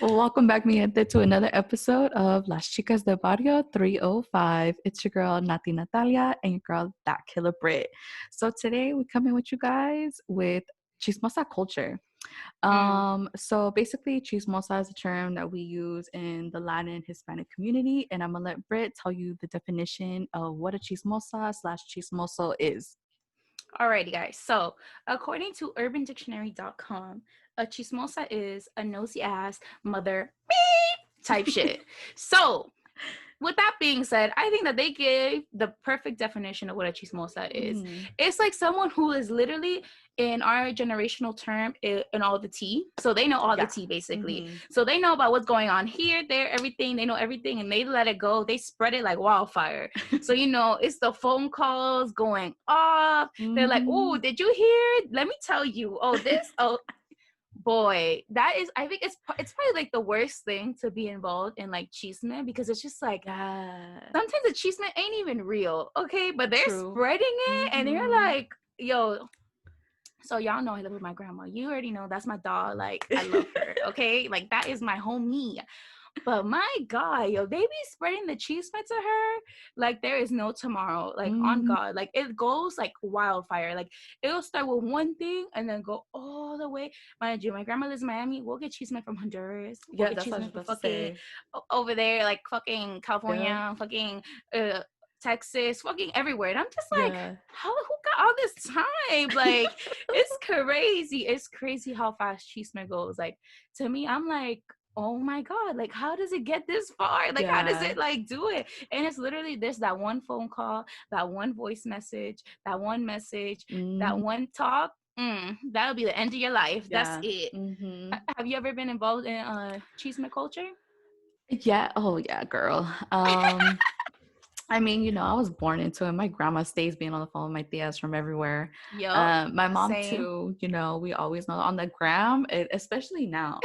Well, welcome back, mi gente, to another episode of Las Chicas de Barrio 305. It's your girl, Nati Natalia, and your girl, That Killer Brit. So today we come in with you guys with Chismosa Culture. Mm. So basically, chismosa is a term that we use in the Latin Hispanic community, and I'm gonna let Brit tell you the definition of what a chismosa slash chismoso is. Alrighty, guys. So, according to UrbanDictionary.com, a chismosa is a nosy ass mother beep type shit. So, with that being said, I think that they gave the perfect definition of what a chismosa is. Mhm. It's like someone who is literally, in our generational term, in all the tea. So they know all the Yeah. tea, basically. Mhm. So they know about what's going on here, there, everything. They know everything, and they let it go. They spread it like wildfire. So, it's the phone calls going off. They're like, oh, Mhm. did you hear? Let me tell you. Oh, this. Oh, boy, that is, I think it's probably like the worst thing to be involved in, like, chisme, because it's just like Yeah. sometimes the chisme ain't even real, okay, but they're True. spreading it and they're Mhm. like, yo, so y'all know I live with my grandma. You already know that's my dog. Like, I love her, okay, like that is my homie. But my God, yo, they be spreading the chisme to her like there is no tomorrow. Like, on Mhm. God, like it goes like wildfire. Like, it'll start with one thing and then go all the way. Mind you, my grandma lives in Miami. We'll get chisme from Honduras. We'll Yeah, get that's what I was chisme from about to fucking say. over there, like fucking Yeah. California, fucking uh, Texas, fucking everywhere. And I'm just like, Yeah. who got all this time? Like, it's crazy. It's crazy how fast chisme goes. Like, to me, I'm like, oh my God, like, how does it get this far? Like, how does Yeah. it like do it? And it's literally this, that one phone call, that one voice message, that one message, that Mhm. one talk. That'll be the end of your life. That's Yeah. it. Mhm. Have you ever been involved in chisme culture? Yeah. Oh, yeah, girl. I mean, I was born into it. My grandma stays being on the phone with my tias from everywhere. Yup. My mom Same. too. We always know on the gram, especially now.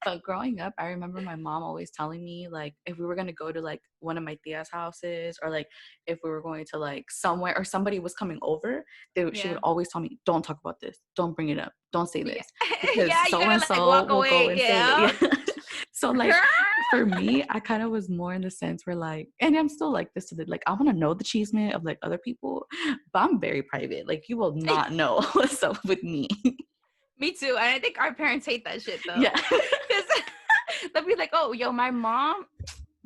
But growing up, I remember my mom always telling me, like, if we were gonna go to like one of my tia's houses, or like if we were going to like somewhere, or somebody was coming over, she would Yeah. always tell me, "Don't talk about this. Don't bring it up. Don't say Yeah. this, because Yeah, you so and gotta like so walk will go away. and say it." Yeah. Yeah. So like Girl. for me, I kind of was more in the sense where like, and I'm still like this to the like, I want to know the cheeseman of like other people, but I'm very private. Like, you will not know what's up with me. Me too. And I think our parents hate that shit though. Yeah. Because they'll be like, oh, yo, my mom,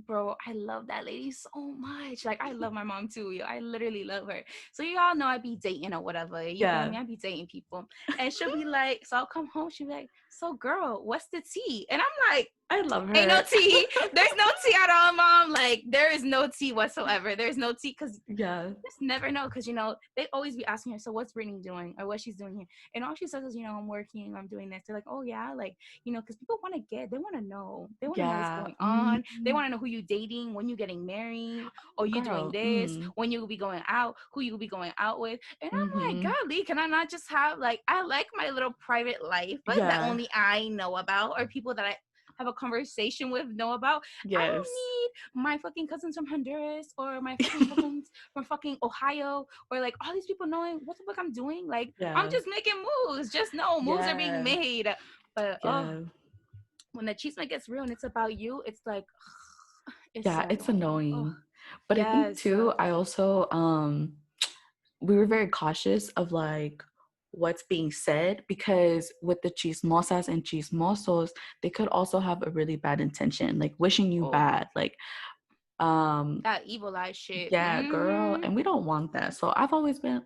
bro, I love that lady so much. Like, I love my mom too. Yo, I literally love her. So you all know I be dating or whatever. You feel Yeah. me? I be dating people. And she'll be like, so I'll come home, she'll be like, so girl, what's the tea? And I'm like, I love ain't no her. tea. There's no tea at all, mom. Like, there is no tea whatsoever. There's no tea because Yeah. just never know, because they always be asking her, so what's Brittany doing or what she's doing here, and all she says is, I'm working, I'm doing this. They're like, oh yeah, like, because people want to they want to know, what's Yeah. going on. They Mhm. want to know who you dating, when you getting married, or you doing Girl. this, Mm. when you will be going out, who you will be going out with. And I'm like, Mhm. golly, can I not just have, like, I like my little private life, but that Yeah. only I know about, or people that I have a conversation with know about. I don't Yes. need my fucking cousins from Honduras, or my fucking cousins from fucking Ohio, or like all these people knowing what the fuck I'm doing. Like, I'm Yeah. just making moves. Just know moves are being Yeah. made. But Yeah. when the chisme gets real and it's about you, it's like it's Yeah, so it's annoying. Oh, annoying. But I think yes. too, I also we were very cautious of like what's being said, because with the chismosas and chismosos, they could also have a really bad intention, like wishing you Oh, bad. Like, that evil eye shit. yeah, girl, and we don't want that. So I've always been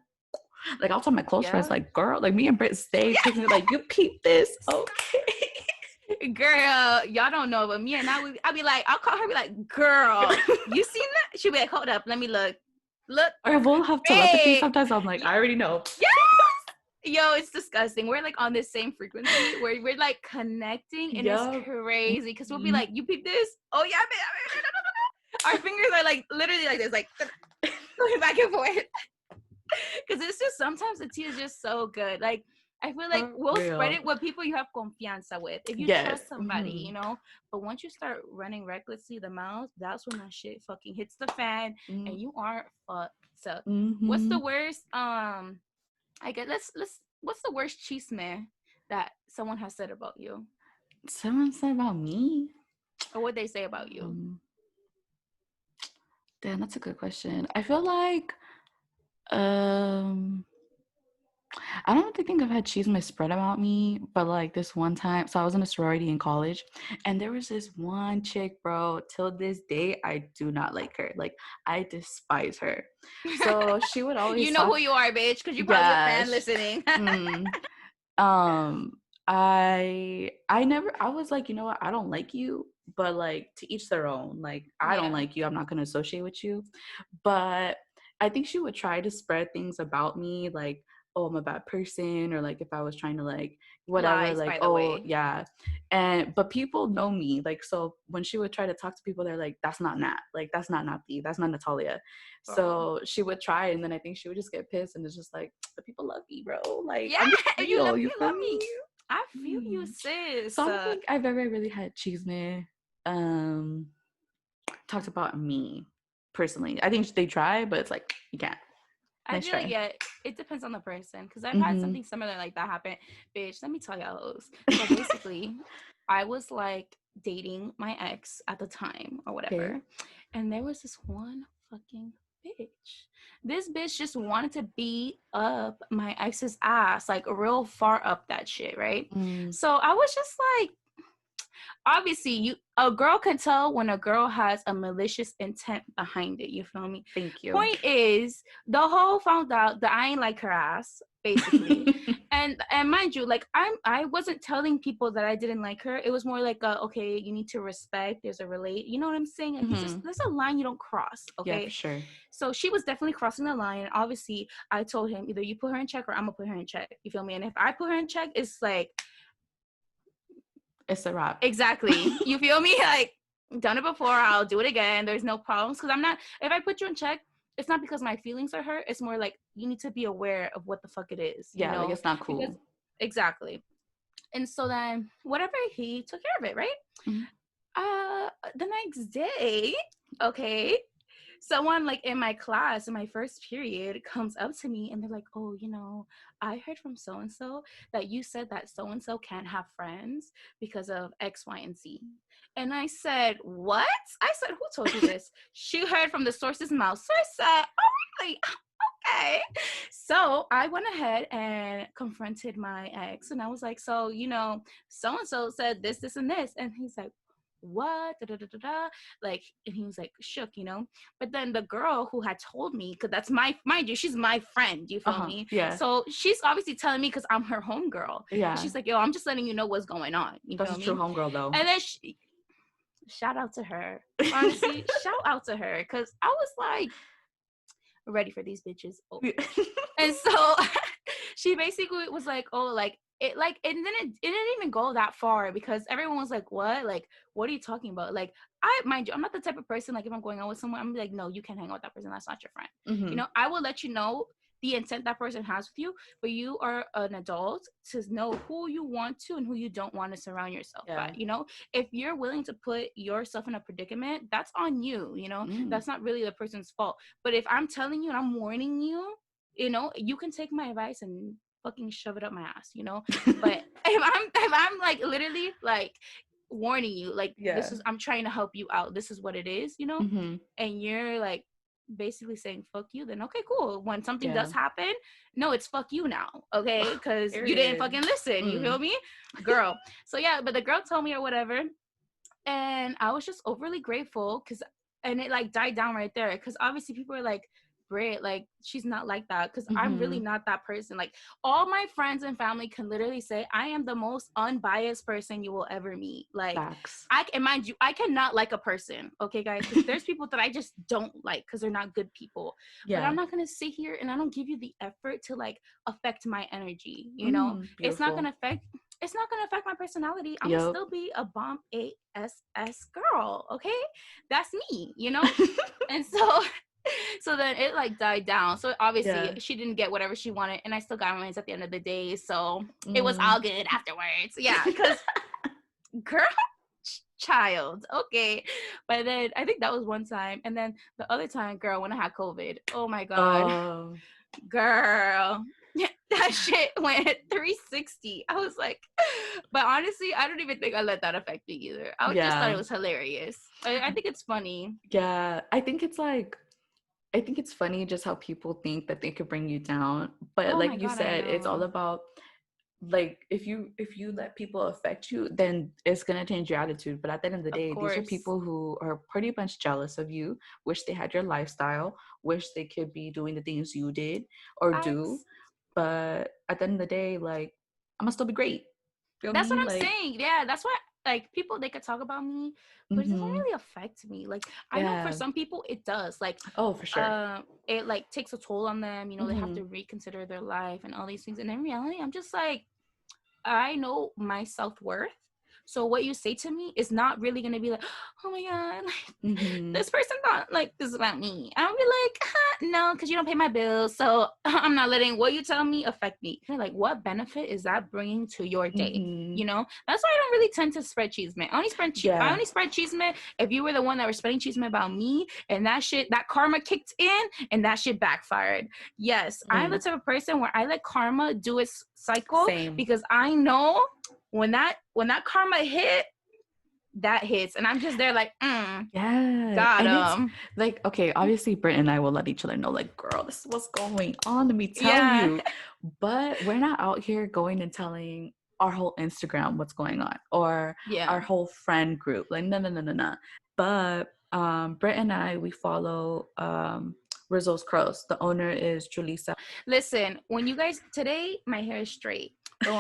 like, I'll tell my close friends, Yeah. like, girl, like me and Britt stay taking it, like, you peep this, okay. Girl, y'all don't know, but me and I'll be like, I'll call her, be like, girl, you seen that? She'll be like, hold up, let me look. Look, Or we'll have telepathy hey, sometimes. I'm like, I already know. yes, yo, it's disgusting. We're like on this same frequency where we're like connecting, and it's Yup. crazy because we'll be Mhm. like, you peep this? Oh yeah, our fingers are like literally like this, like going back and forth. Because it's just sometimes the tea is just so good. Like, I feel like For we'll spread real. it with people you have confianza with, if you Yes. trust somebody, Hmm. But once you start running recklessly the mouth, that's when that shit fucking hits the fan, and you are fucked. So, what's the Mm-hmm. worst? I guess let's. What's the worst chisme that someone has said about you? Someone said about me. Or what they say about you? Um, Damn, that's a good question. I feel like um I don't think I've had chisme spread about me, but like this one time, so I was in a sorority in college, and there was this one chick, bro. Till this day, I do not like her. Like I despise her. So she would You always know who talk. you are, bitch, because you're probably a Yeah. fan listening. Mm, um, I never. I was like, you know what? I don't like you, but like to each their own. Like I don't Yeah. like you. I'm not gonna associate with you. But I think she would try to spread things about me, like, oh, I'm a bad person, or like if I was trying to like whatever, Lies, like, by the oh way. yeah. And but people know me, like, so when she would try to talk to people, they're like, that's not Nat, like that's not Nati, that's not Natalia. Bro. So she would try, and then I think she would just get pissed, and it's just like, the people love me, bro. Like Yeah, I'm just you love real, me, you you feel love me? me. I feel you, Mm. So sis. I don't think I've ever really had chisme um talked about me personally. I think they try, but it's like you can't. I Nice feel like, try. yeah, it depends on the person. Because I've had Mm-hmm. something similar like that happen. Bitch, let me tell y'all those. So basically, I was like dating my ex at the time or Okay. whatever. And there was this one fucking bitch. This bitch just wanted to beat up my ex's ass, like real far up that shit, right? Mm, So I was just like, obviously you a girl can tell when a girl has a malicious intent behind it, you feel me? thank you. Point is, the hoe found out that I ain't like her ass, basically. And mind you, like I wasn't telling people that I didn't like her. It was more like okay, you need to respect, there's a relate, you know what I'm saying? Like Mm-hmm. there's a line you don't cross, Yeah, for okay? sure. So she was definitely crossing the line, and obviously I told him either you put her in check or I'm gonna put her in check, you feel me? And if I put her in check, it's like, It's a wrap. exactly. You feel me? Like, done it before, I'll do it again. There's no problems. Because I'm not, if I put you in check, it's not because my feelings are hurt. It's more like you need to be aware of what the fuck it is, you Yeah, like know? it's not Because, cool. exactly. And so then, whatever, he took care of it, right? Mm-hmm. The next day, okay, someone like in my class in my first period comes up to me and they're like, oh, I heard from so and so that you said that so and so can't have friends because of X, Y, and Z. And I said, what? I said, who told you this? She heard from the source's mouth. So I said, oh, really? Okay. So I went ahead and confronted my ex and I was like, so, so and so said this, this, and this. And he's like, what? Da, da, da, da, da. Like, and he was like shook. But then the girl who had told me, because that's mind you, she's my friend, you feel Uh-huh. me? Yeah. So she's obviously telling me because I'm her homegirl. And Yeah. she's like, yo, I'm just letting you know what's going on. You That's feel a true me? homegirl though. And then shout out to her. Honestly, shout out to her. Cause I was like, ready for these bitches. Oh. And so she basically was like, oh, like and then it didn't even go that far because everyone was like, what are you talking about? Like, I mind you, I'm not the type of person, like, if I'm going out with someone, I'm like, no, you can't hang out with that person, that's not your friend. Mm-hmm. I will let you know the intent that person has with you, but you are an adult to know who you want to and who you don't want to surround yourself by. Yeah. If you're willing to put yourself in a predicament, that's on you. Mm. That's not really the person's fault. But if I'm telling you and I'm warning you, you can take my advice and fucking shove it up my ass. But if I'm like literally like warning you, like, Yeah. I'm trying to help you out, this is what it is. Mm-hmm. And you're like basically saying fuck you, then okay, cool. When something Yeah. does happen, no, it's fuck you now, okay? Because you didn't Period. fucking listen, you Mm. feel me, girl? So yeah, but the girl told me or whatever, and I was just overly grateful because, and it like died down right there because obviously people are like, Brit, like, she's not like that, because I'm really Mm-hmm. not that person. Like, all my friends and family can literally say I am the most unbiased person you will ever meet. Like, Facts. and mind you, I cannot like a person, okay, guys, because there's people that I just don't like because they're not good people. But Yeah. I'm not gonna sit here and I don't give you the effort to like affect my energy. It's not Beautiful. gonna affect. It's not gonna affect my personality. I'm gonna Yep. still be a bomb ass girl, okay? That's me. And so so then it like died down. So obviously Yeah. she didn't get whatever she wanted, and I still got mine at the end of the day. So it was Mm. all good afterwards. Yeah, because girl, child, okay. But then I think that was one time, and then the other time, girl, when I had COVID. Oh my god, Oh. girl. That shit went 360. I was like, but honestly, I don't even think I let that affect me either. I just thought it Yeah. was hilarious. I think it's funny. Yeah. I think it's funny just how people think that they could bring you down. But Oh my like you God, I said, it's all know. about like if you let people affect you, then it's gonna change your attitude. But at the end of the Of day, these are course. people who are pretty much jealous of you, wish they had your lifestyle, wish they could be doing the things you did or do. Facts. But at the end of the day, like I'm gonna still be great. Feel That's what me? I'm Like, saying. Yeah, that's why like people they could talk about me, but it doesn't mm-hmm. really affect me. Like I know for Yeah. some people it does. Like Oh, for sure. it like takes a toll on them, you know, they have Mm-hmm. to reconsider their life and all these things. And in reality, I'm just like I know my self-worth. So what you say to me is not really gonna be like, oh my God, like, Mm-hmm. this person thought like this about me. I'll be like, no, because you don't pay my bills. So I'm not letting what you tell me affect me. Like, what benefit is that bringing to your day? Mm-hmm. You know, that's why I don't really tend to spread chisme. I Yeah. only spread chisme if you were the one that was spreading chisme about me, and that shit, that karma kicked in, and that shit backfired. Yes, I'm the Mm. type of person where I let karma do its cycle Same. because I know when that karma hit, that hits, and I'm just there like, Yeah. got And it's him. like, okay, obviously Britt and I will let each other know, like, girl, this is what's going on. Let me tell Yeah, you. But we're not out here going and telling our whole Instagram what's going on or our yeah. whole friend group. Like, no, no, no, no, no. But Britt and I, we follow Rizzo's Curls. The owner is Julissa. Listen, when you guys today, my hair is straight. But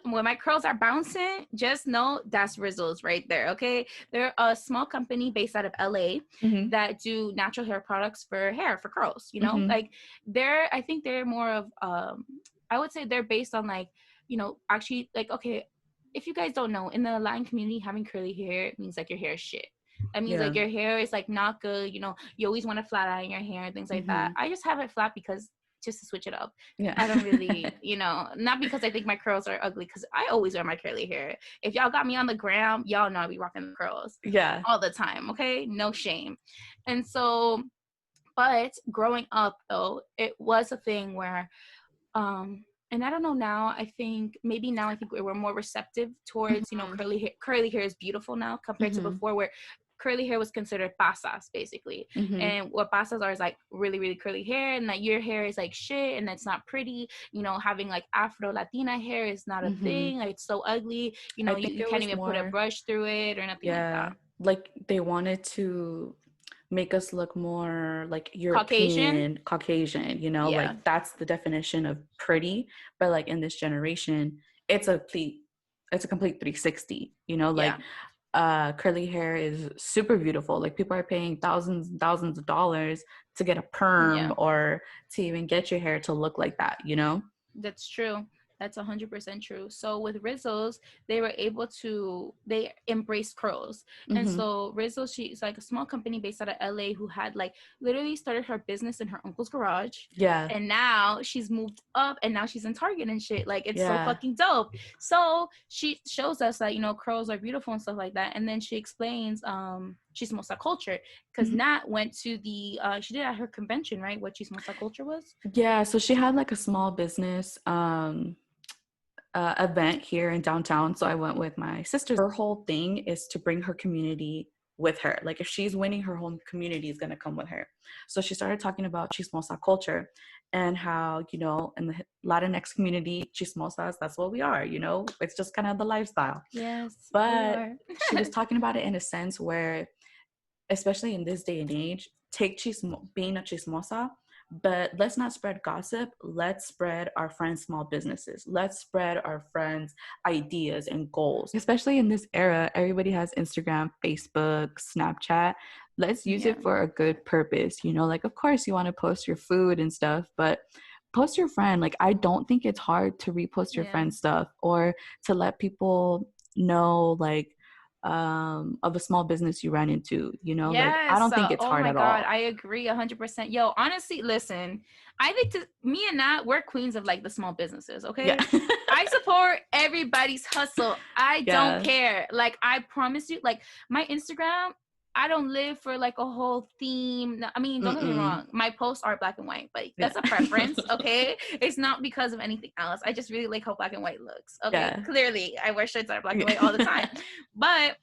when my curls are bouncing, just know that's Rizzles right there. Okay, they're a small company based out of LA Mm-hmm. that do natural hair products for hair for curls. You know, Mm-hmm. like I think they're more of I would say they're based on like actually like okay, if you guys don't know, in the Latin community, having curly hair means like your hair is shit. That means Yeah. like your hair is like not good. You always want to flat iron your hair and things like that. Mm-hmm. I just have it flat because just to switch it up. Yeah. I don't really, not because I think my curls are ugly, because I always wear my curly hair. If y'all got me on the gram, y'all know I be rocking the curls Yeah. all the time, okay? No shame. And so, but growing up though, it was a thing where and I don't know now, I think we're more receptive towards, Mm-hmm. curly hair is beautiful now compared to Mm-hmm. before where curly hair was considered pasas basically. Mm-hmm. And what pasas are is like really, really curly hair, and that your hair is like shit and it's not pretty. Having like Afro Latina hair is not a Mm-hmm. thing. Like it's so ugly. I You, think you it can't was even put a more, brush through it or nothing like yeah, that. like they wanted to make us look more like Caucasian? European, Caucasian, Yeah. like that's the definition of pretty. But like in this generation, it's a complete it's a complete 360, like Yeah. curly hair is super beautiful. Like people are paying thousands and thousands of dollars to get a perm Yeah. or to even get your hair to look like that. That's true. That's 100% true. So with Rizzo's, they embraced curls. And Mm-hmm. so Rizzo, she's like a small company based out of LA who had like literally started her business in her uncle's garage. Yeah. And now she's moved up and now she's in Target and shit. Like it's so Yeah. fucking dope. So she shows us that, curls are beautiful and stuff like that. And then she explains Chismosa Culture. Because Mhm. Nat went to she did at her convention, right? What Chismosa Culture was? Yeah, so she had like a small business event here in downtown. So I went with my sister. Her whole thing is to bring her community with her. Like if she's winning, her whole community is going to come with her. So she started talking about chismosa culture and how, in the Latinx community, chismosas, that's what we are, it's just kind of the lifestyle. Yes, we But are. she was talking about it in a sense where, especially in this day and age, take being a chismosa, but let's not spread gossip. Let's spread our friends' small businesses. Let's spread our friends' ideas and goals. Especially in this era, everybody has Instagram, Facebook, Snapchat. Let's use Yeah. it for a good purpose. Like, of course, you want to post your food and stuff, but post your friend. Like, I don't think it's hard to repost your Yeah. friend's stuff or to let people know, like, of a small business you ran into, like I Yes. don't think it's Oh hard my at God. all. I agree 100%. Yo, honestly, listen, I think me and Nat, we're queens of like the small businesses. Yeah. Okay. I support everybody's hustle. I don't Yeah. care. Like, I promise you, like, my Instagram, I don't live for like a whole theme. I mean, don't get me Mm-mm. wrong. My posts are black and white, but Yeah. that's a preference, okay? It's not because of anything else. I just really like how black and white looks, okay? Yeah. Clearly, I wear shirts that are black and white all the time. Yeah. But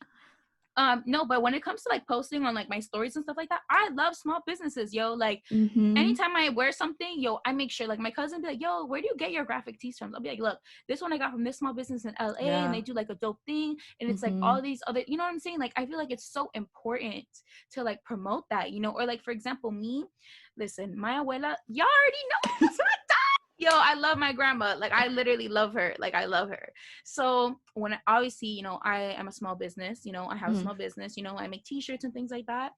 no, but when it comes to like posting on like my stories and stuff like that, I love small businesses, yo. Like Mm-hmm. anytime I wear something, yo, I make sure like my cousin be like, yo, where do you get your graphic tees from? I'll be like, look, this one I got from this small business in LA, and Yeah. they do like a dope thing, and it's like Mm-hmm. all these other, you know what I'm saying? Like I feel like it's so important to like promote that, you know, or like for example, me, listen, my abuela, y'all already know this. Yo, I love my grandma. Like I literally love her. Like I love her. So when obviously, you know, I am a small business, you know, I have a Mm-hmm. small business, you know, I make t-shirts and things like that.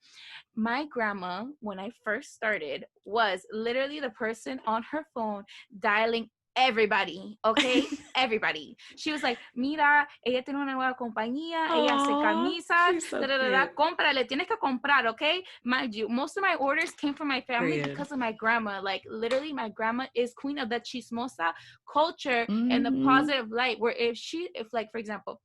My grandma, when I first started, was literally the person on her phone dialing everybody, okay? Everybody. She was like, mira, ella tiene una nueva compañía, ella hace Aw, camisas, she's so da da da da, cute. cómprale, tienes que comprar, okay? Mind you, most of my orders came from my family Period. because of my grandma. Like, literally, my grandma is queen of the chismosa culture and the Mm-hmm. positive light, where if like, for example,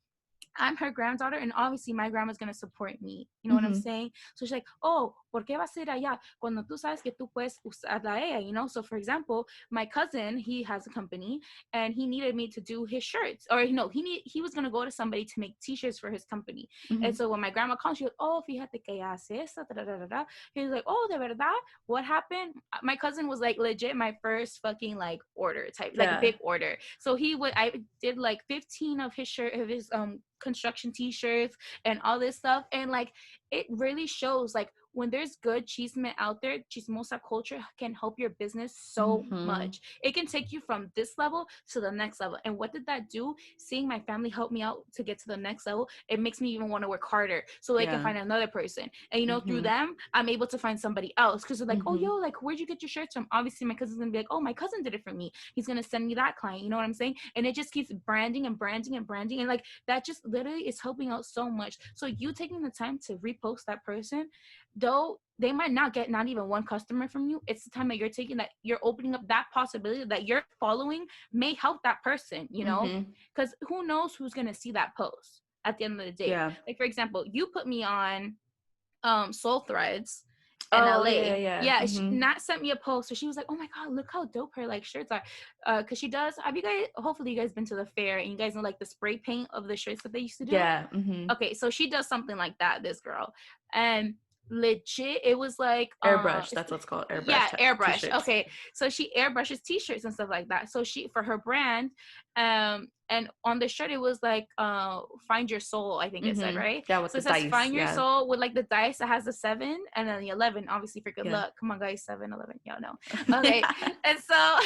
I'm her granddaughter, and obviously my grandma's gonna support me. You know what I'm Mm-hmm. saying? So she's like, oh, ¿por qué vas a ir allá cuando tú sabes que tú puedes usarla a ella? You know. So for example, my cousin, he has a company, and he needed me to do his shirts, or no, he was gonna go to somebody to make T-shirts for his company. And Mm-hmm. so when my grandma called, she was, oh, fíjate que ella hace esto, da, da, da, da. He was like, oh, de verdad? What happened? My cousin was like legit my first fucking like order type, like a Yeah. big order. So I did like 15 of his construction t-shirts and all this stuff, and like it really shows like when there's good chisme out there, chismosa culture can help your business so Mm-hmm. much. It can take you from this level to the next level. And what did that do? Seeing my family help me out to get to the next level, it makes me even want to work harder so they can Yeah. find another person. And you know, through Mm-hmm. them, I'm able to find somebody else, because they're like, oh Mm-hmm. yo, like where'd you get your shirts from? Obviously my cousin's gonna be like, oh, my cousin did it for me, he's gonna send me that client. You know what I'm saying? And it just keeps branding and branding and branding, and like that just literally is helping out so much. So you taking the time to repost that person, though they might not get not even one customer from you, it's the time that you're taking, that you're opening up that possibility that your following may help that person, you know, Mm-hmm. because who knows who's going to see that post at the end of the day. Yeah. Like for example, you put me on Soul Threads in Oh yeah, LA. yeah. Yeah, Mm-hmm. Nat sent me a post, so she was like, "Oh my god, look how dope her like shirts are." Because she does. Have you guys? Hopefully, you guys been to the fair and you guys know like the spray paint of the shirts that they used to do. Yeah. Mm-hmm. Okay, so she does something like that, this girl. And legit, it was like Airbrush. That's what's called airbrush yeah, airbrush. t-shirts. Okay, so she airbrushes t-shirts and stuff like that. So she, for her brand, and on the shirt it was like find your soul, I think it said, Mm-hmm. right? Yeah, with So the it says dice. find your Yeah. soul with like the dice that has the 7 and then the 11, obviously for good Yeah. luck. Come on guys, 7, 11, y'all know. Okay. And so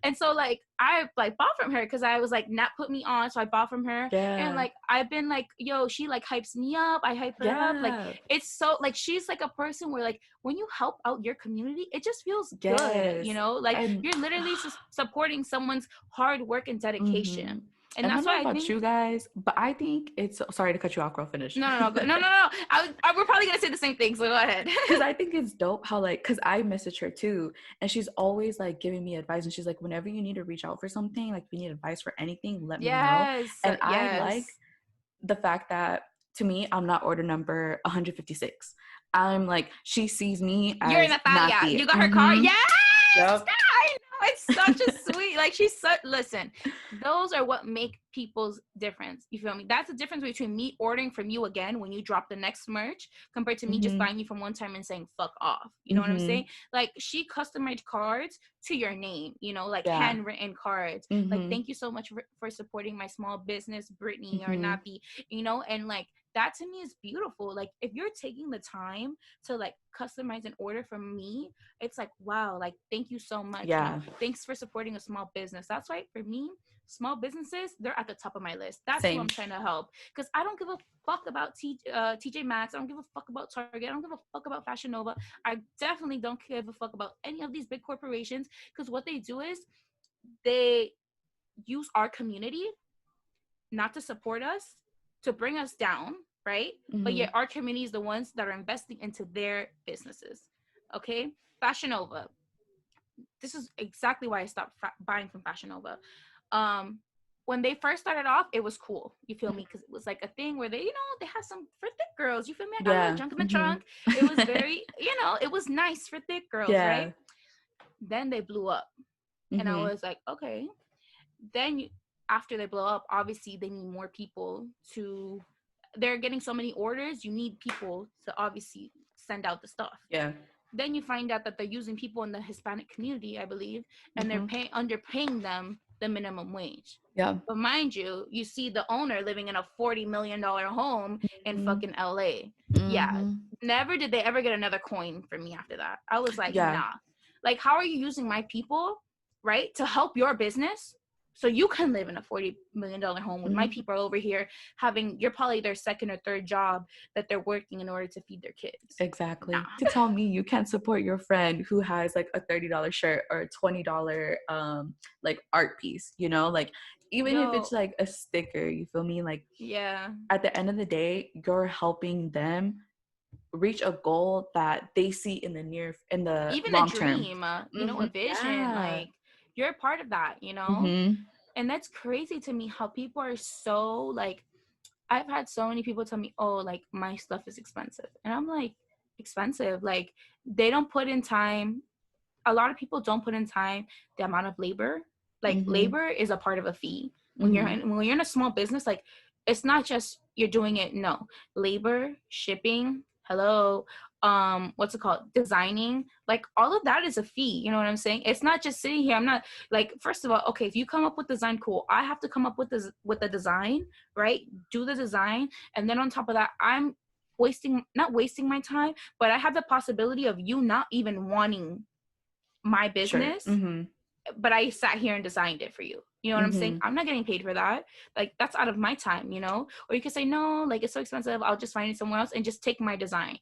and so like I like bought from her because I was like, Nat put me on, so I bought from her. And Yeah. like I've been like, yo, she like hypes me up, I hype her up. Like Yeah. it's so like she's like a person where like when you help out your community, it just feels good, you Yes. know, like And you're literally supporting someone's hard work and mm-hmm. dedication. And And I don't that's know why I about think you guys, but I think it's sorry to cut you off, girl. Finish. no. We're probably gonna say the same thing, so go ahead. Because I think it's dope how like, because I message her too, and she's always like giving me advice, and she's like, whenever you need to reach out for something, like if you need advice for anything, let me know. Yes, And I like yes. the fact that, to me, I'm not order number 156. I'm like, she sees me You're as Natalia. Nathi. You got her card? Mm-hmm. Yes! Yep. I know. It's such a sweet, like she's so, listen, those are what make people's difference. You feel me? That's the difference between me ordering from you again when you drop the next merch compared to me just Mm-hmm. buying you from one time and saying fuck off. You know what I'm Mm-hmm. saying? Like she customized cards to your name, you know, like Yeah. handwritten cards. Like Mm-hmm. thank you so much for supporting my small business, Brittany or Mm-hmm. Nappy, you know, and like that to me is beautiful. Like if you're taking the time to like customize an order from me, it's like wow, like thank you so much, you know, Yeah. thanks for supporting a small business. That's why for me, small businesses, they're at the top of my list. That's who I'm Same. trying to help, because I don't give a fuck about TJ Maxx, I don't give a fuck about Target, I don't give a fuck about Fashion Nova, I definitely don't give a fuck about any of these big corporations, because what they do is they use our community not to support us, to bring us down, right? But Mm-hmm. yet our community is the ones that are investing into their businesses. Okay, Fashion Nova, this is exactly why I stopped buying from Fashion Nova. Um, when they first started off, it was cool. You feel me? Because it was like a thing where they, they have some for thick girls. You feel me? I got a little Yeah. junk in the trunk. It was very, it was nice for thick girls, Yeah. right? Then they blew up. And I was like, okay. Then after they blow up, obviously they need more people to, they're getting so many orders. You need people to obviously send out the stuff. Yeah. Then you find out that they're using people in the Hispanic community, I believe, and they're underpaying them the minimum wage. Yeah. But mind you, you see the owner living in a $40 million home in fucking LA. Yeah. Never did they ever get another coin from me after that. I was like, Yeah. nah. Like, how are you using my people, right, to help your business? So you can live in a $40 million home with my people over here having, you're probably their second or third job that they're working in order to feed their kids. Exactly. Nah. To tell me you can't support your friend who has like a $30 shirt or a $20 like art piece, like even if it's like a sticker, you feel me? Like, yeah, at the end of the day, you're helping them reach a goal that they see in the even long a dream, term. a vision. Yeah. Like, you're a part of that, and that's crazy to me how people are so like, I've had so many people tell me, oh, like my stuff is expensive, and I'm like, expensive? Like, they don't put in time. A lot of people don't put in time, the amount of labor. Like, labor is a part of a fee. When you're in a small business, like, it's not just you're doing it. No, labor, shipping, hello, what's it called, designing, like all of that is a fee. You know what I'm saying? It's not just sitting here. I'm not like, first of all, okay, if you come up with design, cool. I have to come up with the design, right? Do the design, and then on top of that, I'm not wasting my time, but I have the possibility of you not even wanting my business. Sure. But I sat here and designed it for you. You know what I'm saying? I'm not getting paid for that. Like, that's out of my time, Or you could say, no, like, it's so expensive, I'll just find it somewhere else and just take my design.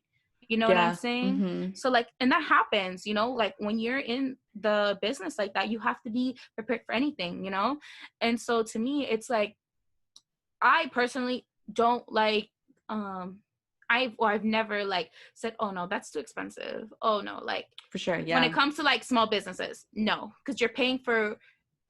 You know what I'm saying? So, like, and that happens, like, when you're in the business like that, you have to be prepared for anything, And so to me, it's like, I personally don't like, I've never like said, oh no, that's too expensive. Oh no, like, For sure. Yeah. when it comes to like small businesses, no, because you're paying for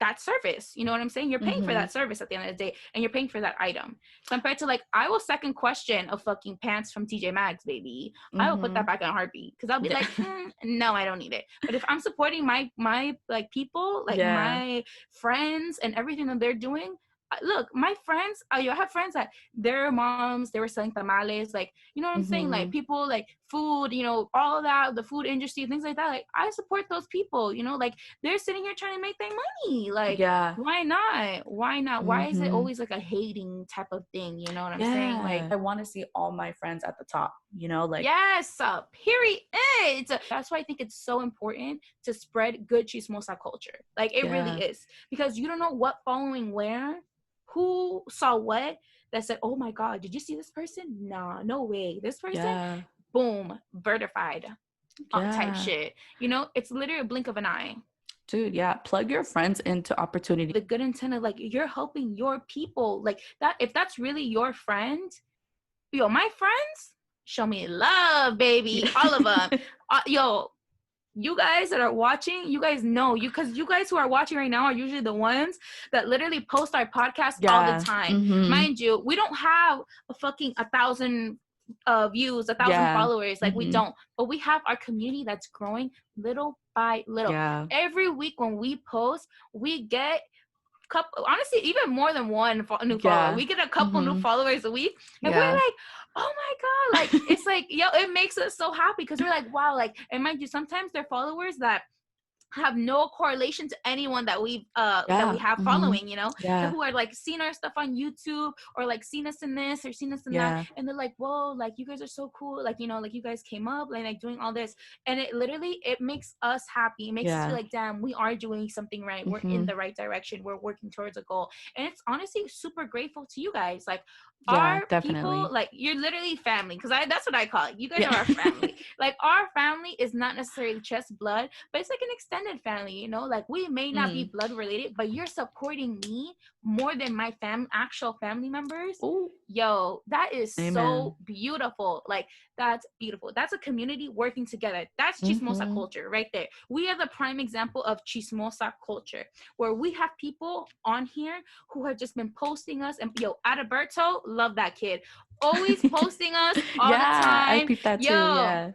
that service. You know what I'm saying? You're paying for that service at the end of the day, and you're paying for that item. Compared to, like, I will second question a fucking pants from TJ Maxx, baby. I will put that back in a heartbeat, because I'll be like, no, I don't need it. But if I'm supporting my like people, like my friends and everything that they're doing, look, my friends, I have friends that their moms, they were selling tamales, like, you know what I'm saying? Like, people, like, food, all of that, the food industry, things like that. Like, I support those people, like, they're sitting here trying to make their money. Like, why not? Why not? Why is it always like a hating type of thing? You know what I'm saying? Like, I want to see all my friends at the top, like. Yes, period. That's why I think it's so important to spread good chismosa culture. Like, it really is. Because you don't know what following where, who saw what, that said, oh my God, did you see this person? Nah, no way. This person, boom, vertified type shit. It's literally a blink of an eye. Dude, yeah. Plug your friends into opportunity. The good intent of, like, you're helping your people. Like, that, if that's really your friend, my friends, show me love, baby. All of them. You guys that are watching, you guys know, because you guys who are watching right now are usually the ones that literally post our podcast all the time. Mind you, we don't have a fucking 1,000 views, 1,000 followers. Like, we don't. But we have our community that's growing little by little. Every week when we post, we get couple, honestly, even more than one new follower. We get a couple new followers a week, and we're like, oh my God, like, it's like, it makes us so happy, because we're like, wow, like, and mind you, sometimes they're followers that have no correlation to anyone that we have following, who are like seeing our stuff on YouTube, or like seen us in this or seen us in that, and they're like, whoa, like, you guys are so cool, like, like, you guys came up, like doing all this, and it literally, it makes us happy. It makes us feel like, damn, we are doing something right. We're in the right direction. We're working towards a goal, and it's honestly super grateful to you guys. Like, our people, like, you're literally family, because that's what I call it. You guys are our family. Like, our family is not necessarily just blood, but it's like an extended family, like, we may not be blood related, but you're supporting me more than my actual family members. Ooh. Yo, that is Amen. so beautiful. Like, that's beautiful. That's a community working together. That's Chismosa Mm-hmm. culture right there. We are the prime example of Chismosa culture, where we have people on here who have just been posting us. And yo, Adalberto, love that kid. Always posting us all the Yeah, I time. peeped that too. Yo, Yeah.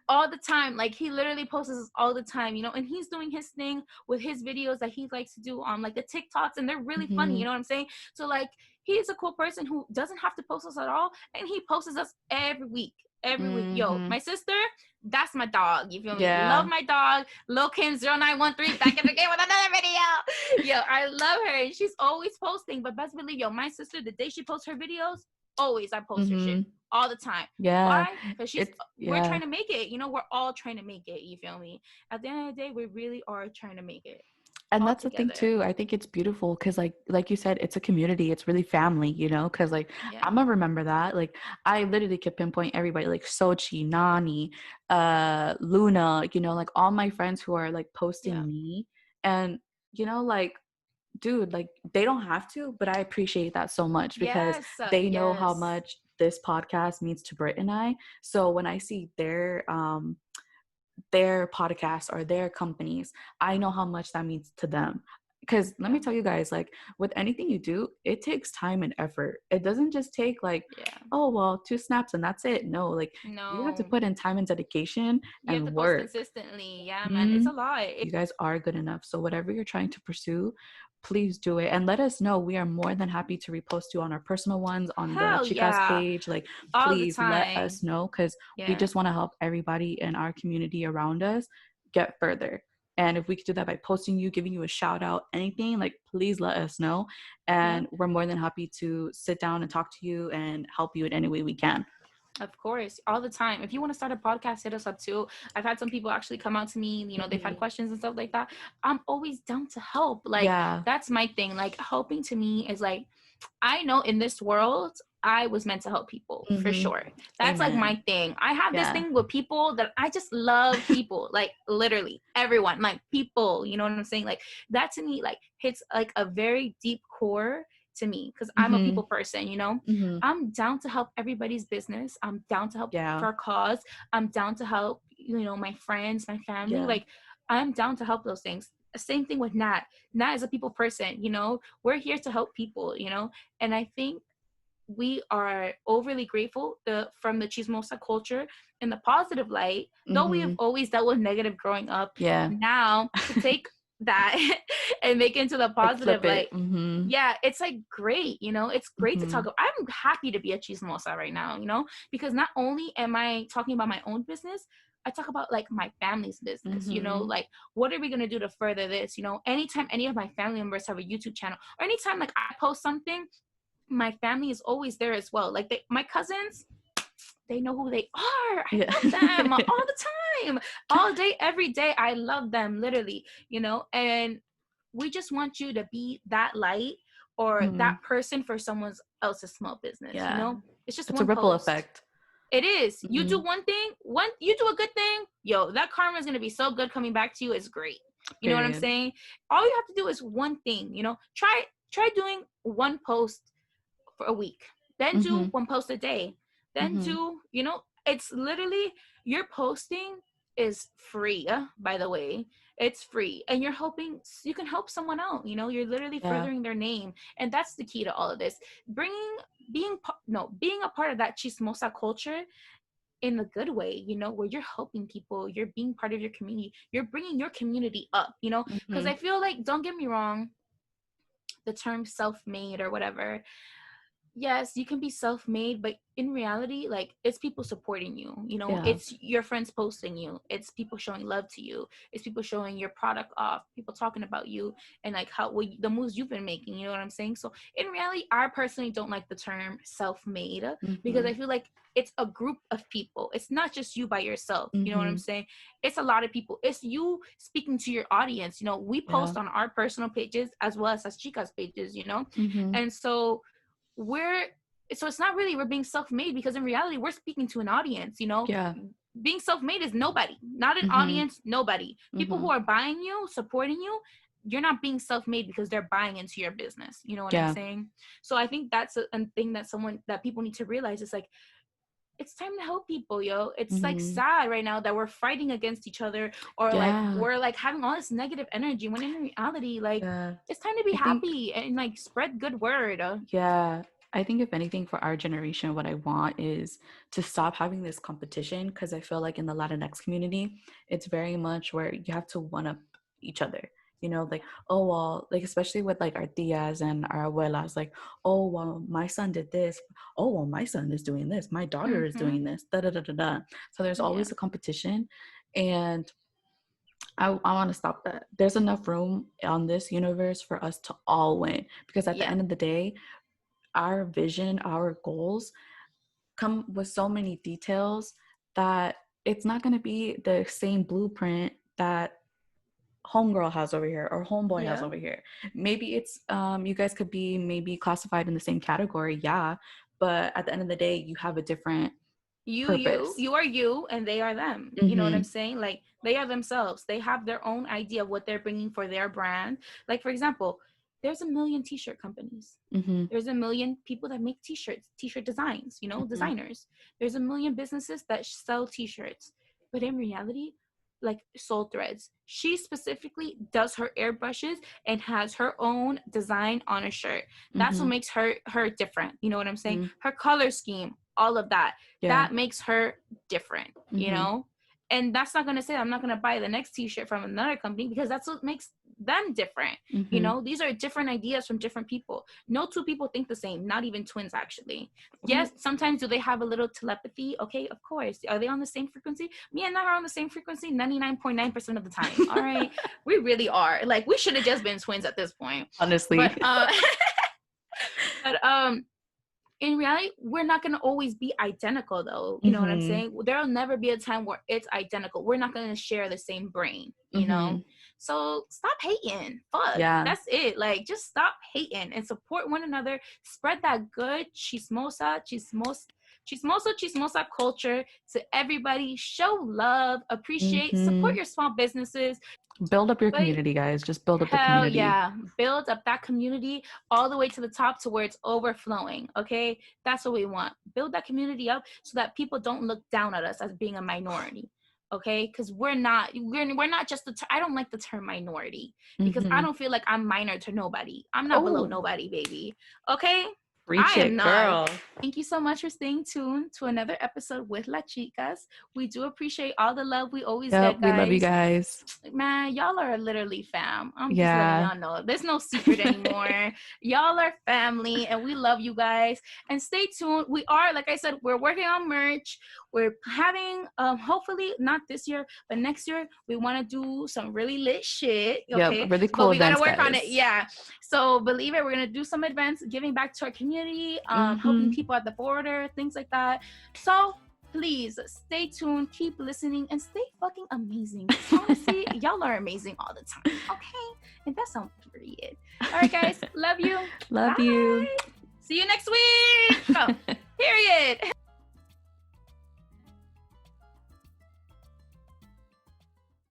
all the time. Like, he literally posts us all the time, and he's doing his thing with his videos that he likes to do on like the TikToks, and they're really funny, Mm-hmm. you know what I'm saying? So like, he's a cool person who doesn't have to post us at all, and he posts us every week. Every week. Yo, Mm-hmm. my sister, that's my dog. You feel me? Love Yeah. my dog. Lil Kim 0913 back in the game with another video. Yo, I love her. And she's always posting. But best believe, yo, my sister, the day she posts her videos, always I post her shit Mm-hmm. all the time. Yeah. Why? Because It's we're yeah. trying to make it. We're all trying to make it. You feel me? At the end of the day, we really are trying to make it And all that's the thing together. too. I think it's beautiful because like you said, it's a community. It's really family, because like Yeah. I'm gonna remember that. Like I literally could pinpoint everybody, like Sochi, Nani, Luna, like all my friends who are like Yeah. posting me. And like, dude, like they don't have to, but I appreciate that so much because Yes. they know how Yes. much this podcast means to Britt and I. So when I see their podcasts or their companies, I know how much that means to them. Because let Yeah. me tell you guys, like with anything you do, it takes time and effort. It doesn't just take like, Yeah. oh, well, 2 snaps and that's it. No, like you have to No. put in time and dedication You have and to post work. consistently. Yeah, man. It's Mhm. a lot. You guys are good enough. So whatever you're trying to pursue, please do it and let us know. We are more than happy to repost you on our personal ones, on the Hell Chicas yeah. page. Like, All the please let time. us know because we Yeah. just want to help everybody in our community around us get further. And if we could do that by posting you, giving you a shout out, anything, like please let us know. Yeah. And we're more than happy to sit down and talk to you and help you in any way we can. Of course, all the time. If you want to start a podcast, hit us up too. I've had some people actually come out to me, they've had Mhm. questions and stuff like that. I'm always down to help. Like, Yeah. that's my thing. Like, helping to me is like, I know in this world, I was meant to help people for Hmm. sure. That's like Amen. my thing. I have this Yeah. thing with people that I just love people, like literally everyone, like people, you know what I'm saying? Like, that to me, like, hits like a very deep core to me because I'm a Hmm. people person. Hmm. I'm down to help everybody's business. I'm down to help Yeah. for a cause. I'm down to help, my friends, my family. Yeah. Like, I'm down to help those things. Same thing with Nat. Nat is a people person. We're here to help people. And I think we are overly grateful from the chismosa culture in the positive light, though we have Hmm. always dealt with negative growing up. Yeah. Now to take that and make it into the Like positive flip it. light, Hmm. yeah, it's like great. It's great to Hmm. talk about. I'm happy to be a chismosa right now, because not only am I talking about my own business, I talk about like my family's business. Hmm. Like, what are we going to do to further this? Anytime any of my family members have a YouTube channel, or anytime like I post something, my family is always there as well. Like, my cousins, they know who they are. I Yeah. love them all the time, all day, every day. I love them literally. And we just want you to be that light or Hmm. that person for someone else's small business. Yeah. It's just It's a one ripple post. effect. It is. You Hmm. do one thing, you do a good thing, yo, that karma is gonna be so good coming back to you. It's great. You know what I'm Period. saying? All you have to do is one thing. Try doing one post for a week, then do Hmm. one post a day, then Hmm. it's literally, your posting is free, by the way. It's free, and you're hoping you can help someone out. You're literally Yeah. furthering their name, and that's the key to all of this. Bringing being no being a part of that chismosa culture in a good way, where you're helping people, you're being part of your community, you're bringing your community up, because Hmm. I feel like, don't get me wrong, the term self-made or whatever, yes, you can be self-made, but in reality, like, it's people supporting you. Yeah. It's your friends posting you, it's people showing love to you, it's people showing your product off, people talking about you, and like the moves you've been making. You know what I'm saying? So in reality, I personally don't like the term self-made, because Hmm. I feel like it's a group of people. It's not just you by yourself. You know what I'm Hmm. saying? It's a lot of people. It's you speaking to your audience. We Yeah. post on our personal pages as well as chicas pages. Hmm. And so we're so it's not really we're being self-made, because in reality we're speaking to an audience. Yeah. Being self-made is nobody, not an Hmm. audience, nobody. People who Hmm. are buying you, supporting you, you're not being self-made because they're buying into your business. You know what I'm Yeah. saying? So I think that's a thing that people need to realize. It's like, it's time to help people, yo. It's like Mm-hmm. sad right now that we're fighting against each other, or like Yeah. we're like having all this negative energy, when in reality, like, Yeah. it's time to be I think, happy and like spread good word. yeah, I think if anything for our generation, what I want is to stop having this competition, because I feel like in the Latinx community, it's very much where you have to one up each other. You know, like, oh, well, like, especially with like our tias and our abuelas, like, oh, well, my son did this. Oh, well, my son is doing this. My daughter is Mm-hmm. doing this. Da da da da da. So there's Yeah. always a competition. And I want to stop that. There's enough room on this universe for us to all win, because at the Yeah. end of the day, our vision, our goals come with so many details that it's not going to be the same blueprint that homegirl has over here or homeboy has Yeah. over here. Maybe it's you guys could be maybe classified in the same category, yeah, but at the end of the day, you have a different purpose. You are you and they are them. You know what I'm Mhm. saying? Like, they are themselves. They have their own idea of what they're bringing for their brand. Like, for example, there's a million t-shirt companies. Mhm. There's a million people that make t-shirts, t-shirt designs, you know, Mhm. designers. There's a million businesses that sell t-shirts. But in reality, like Soul Threads, she specifically does her airbrushes and has her own design on a shirt. That's what Mhm. makes her different. You know what I'm saying? Mhm. Her color scheme, all of that. Yeah. That makes her different, you Mhm. know? And that's not going to say I'm not going to buy the next t-shirt from another company, because that's what makes them different. You Mhm. know, these are different ideas from different people. No two people think the same, not even twins, actually. Yes, Ooh. sometimes do they have a little telepathy? Okay, of course. Are they on the same frequency? Me and them are on the same frequency 99.9% of the time. All right. We really are. Like, we should have just been twins at this point. Honestly. But but in reality, we're not going to always be identical, though. You know what I'm Mhm. saying? There'll never be a time where it's identical. We're not going to share the same brain, you know? Mhm. So stop hating. Fuck. Yeah. That's it. Like, just stop hating and support one another. Spread that good chismosa culture to everybody. Show love, appreciate, support Mhm. your small businesses. Build up your But community, guys. Just build up the hell community. yeah. Build up that community all the way to the top to where it's overflowing. Okay. That's what we want. Build that community up so that people don't look down at us as being a minority. Okay. Because we're not just I don't like the term minority, because I Mhm. don't feel like I'm minor to nobody. I'm not below Oh, nobody, baby. Okay. I reach am it, not. girl. Thank you so much for staying tuned to another episode with La Chicas. We do appreciate all the love we always Yep, get, we love you guys. guys. Man, y'all are literally fam. I'm just letting Yeah. y'all know. There's no secret anymore. Y'all are family and we love you guys. And stay tuned. We are, like I said, we're working on merch. We're having hopefully not this year, but next year we want to do some really lit shit. Yep, Okay. really But cool we gotta events, work on it. guys. Yeah. So believe it, we're gonna do some events, giving back to our community, helping Mhm. people at the border, things like that. So please stay tuned, keep listening, and stay fucking amazing. Because honestly, y'all are amazing all the time. Okay? And that's on period. All right, guys. Love you. Love Bye. you. See you next week. Oh, period.